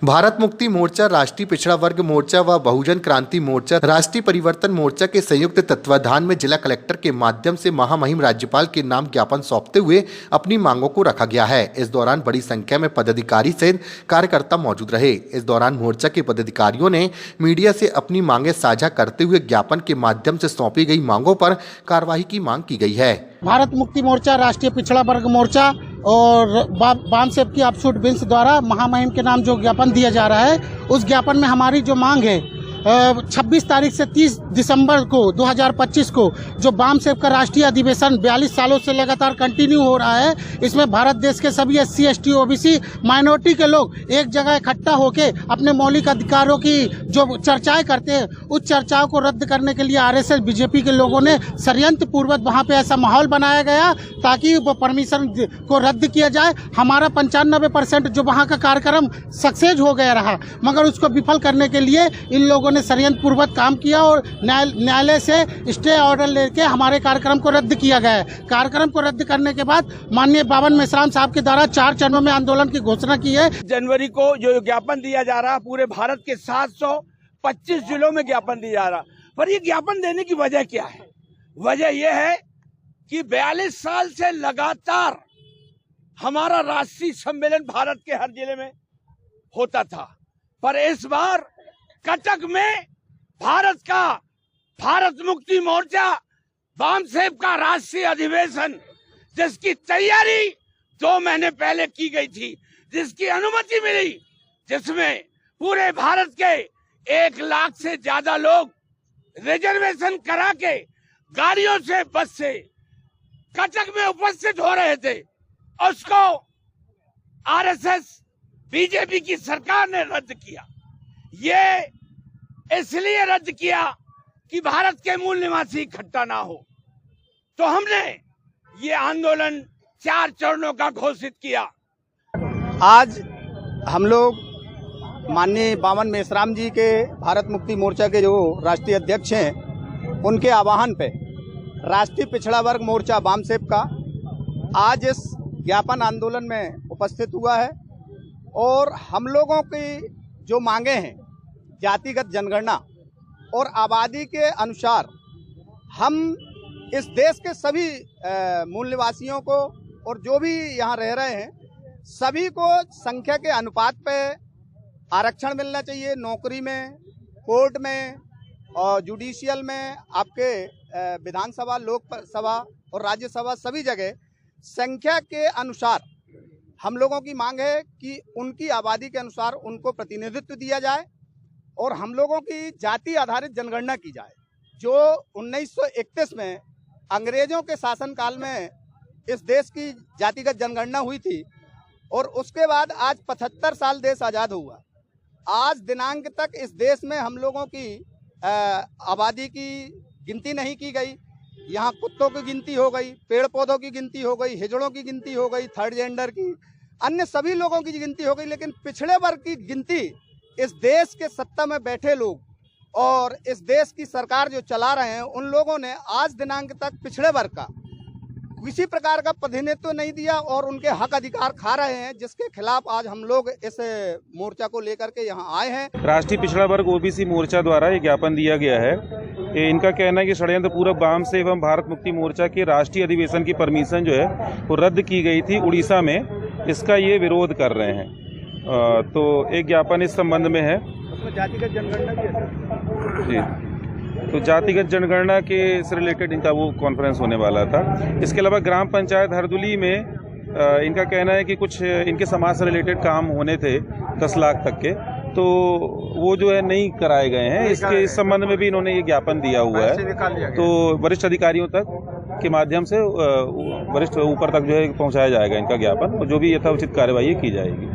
भारत मुक्ति मोर्चा, राष्ट्रीय पिछड़ा वर्ग मोर्चा व बहुजन क्रांति मोर्चा, राष्ट्रीय परिवर्तन मोर्चा के संयुक्त तत्वाधान में जिला कलेक्टर के माध्यम से महामहिम राज्यपाल के नाम ज्ञापन सौंपते हुए अपनी मांगों को रखा गया है। इस दौरान बड़ी संख्या में पदाधिकारी सहित कार्यकर्ता मौजूद रहे। इस दौरान मोर्चा के पदाधिकारियों ने मीडिया से अपनी मांगे साझा करते हुए ज्ञापन के माध्यम से सौंपी गई मांगों पर कार्रवाई की मांग की गई है। भारत मुक्ति मोर्चा, राष्ट्रीय पिछड़ा वर्ग मोर्चा और बामसेफ की अपशूट बिल्स द्वारा महामहिम के नाम जो ज्ञापन दिया जा रहा है, उस ज्ञापन में हमारी जो मांग है 26 तारीख से 30 दिसंबर को 2025 को जो बामसेफ का राष्ट्रीय अधिवेशन 42 सालों से लगातार कंटिन्यू हो रहा है, इसमें भारत देश के सभी SC, ST, OBC माइनॉरिटी के लोग एक जगह इकट्ठा होकर अपने मौलिक अधिकारों की जो चर्चाएं करते हैं, उस चर्चाओं को रद्द करने के लिए RSS BJP के लोगों ने षड्यंत्र पूर्वक वहाँ पे ऐसा माहौल बनाया गया ताकि वो परमिशन को रद्द किया जाए। हमारा 95% जो वहाँ का कार्यक्रम सक्सेस हो गया रहा, मगर उसको विफल करने के लिए इन लोगों ने षड्यंत्र पूर्वक काम किया और न्यायालय से स्टे ऑर्डर लेके हमारे कार्यक्रम को रद्द किया गया है। कार्यक्रम को रद्द करने के बाद माननीय बावन मेश्राम साहब के द्वारा 4 चरणों में आंदोलन की घोषणा की है। जनवरी को जो ज्ञापन दिया जा रहा, पूरे भारत के 725 जिलों में ज्ञापन दिया जा रहा, पर ये ज्ञापन देने की वजह क्या है? वजह यह है कि 42 साल से लगातार हमारा राष्ट्रीय सम्मेलन भारत के हर जिले में होता था, पर इस बार कटक में भारत मुक्ति मोर्चा बामसेफ का राष्ट्रीय अधिवेशन, जिसकी तैयारी 2 महीने पहले की गई थी, जिसकी अनुमति मिली, जिसमें पूरे भारत के 1 लाख से ज्यादा लोग रिजर्वेशन करा के गाड़ियों से, बस से कटक में उपस्थित हो रहे थे, उसको RSS BJP की सरकार ने रद्द किया। ये इसलिए रद्द किया कि भारत के मूल निवासी इकट्ठा ना हो, तो हमने ये आंदोलन 4 चरणों का घोषित किया। आज हम लोग माननीय बावन मेश्राम जी के भारत मुक्ति मोर्चा के जो राष्ट्रीय अध्यक्ष हैं, उनके आह्वान पे राष्ट्रीय पिछड़ा वर्ग मोर्चा बामसेफ का आज इस ज्ञापन आंदोलन में उपस्थित हुआ है और हम लोगों की जो मांगे हैं, जातिगत जनगणना और आबादी के अनुसार हम इस देश के सभी मूल निवासियों को और जो भी यहाँ रह रहे हैं, सभी को संख्या के अनुपात पे आरक्षण मिलना चाहिए। नौकरी में, कोर्ट में और जुडिशियल में, आपके विधानसभा, लोकसभा और राज्यसभा, सभी जगह संख्या के अनुसार हम लोगों की मांग है कि उनकी आबादी के अनुसार उनको प्रतिनिधित्व दिया जाए और हम लोगों की जाति आधारित जनगणना की जाए। जो 1931 में अंग्रेजों के शासनकाल में इस देश की जातिगत जनगणना हुई थी और उसके बाद आज 75 साल देश आज़ाद हुआ। आज दिनांक तक इस देश में हम लोगों की आबादी की गिनती नहीं की गई। यहाँ कुत्तों की गिनती हो गई, पेड़ पौधों की गिनती हो गई, हिजड़ों की गिनती हो गई, थर्ड जेंडर की, अन्य सभी लोगों की गिनती हो गई, लेकिन पिछड़े वर्ग की गिनती इस देश के सत्ता में बैठे लोग और इस देश की सरकार जो चला रहे हैं, उन लोगों ने आज दिनांक तक पिछड़े वर्ग का किसी प्रकार का प्रतिनिधित्व नहीं दिया और उनके हक अधिकार खा रहे हैं, जिसके खिलाफ आज हम लोग इस मोर्चा को लेकर के यहाँ आए हैं। राष्ट्रीय पिछड़ा वर्ग OBC मोर्चा द्वारा ये ज्ञापन दिया गया है। इनका कहना है कि षड्यंत्र पूर्वक बामसेफ एवं भारत मुक्ति मोर्चा के राष्ट्रीय अधिवेशन की परमिशन जो है वो रद्द की गई थी उड़ीसा में, इसका ये विरोध कर रहे हैं। तो एक ज्ञापन इस संबंध में है। जातिगत जनगणना भी है जी, तो जातिगत जनगणना के से रिलेटेड इनका वो कॉन्फ्रेंस होने वाला था। इसके अलावा ग्राम पंचायत हरदुली में इनका कहना है कि कुछ इनके समाज से रिलेटेड काम होने थे 10 लाख तक के, तो वो जो है नहीं कराए गए हैं। इसके इस संबंध में भी इन्होंने ये ज्ञापन दिया हुआ है, तो वरिष्ठ अधिकारियों तक के माध्यम से वरिष्ठ ऊपर तक जो है पहुंचाया जाएगा इनका ज्ञापन, और जो भी यथाउचित कार्यवाही की जाएगी।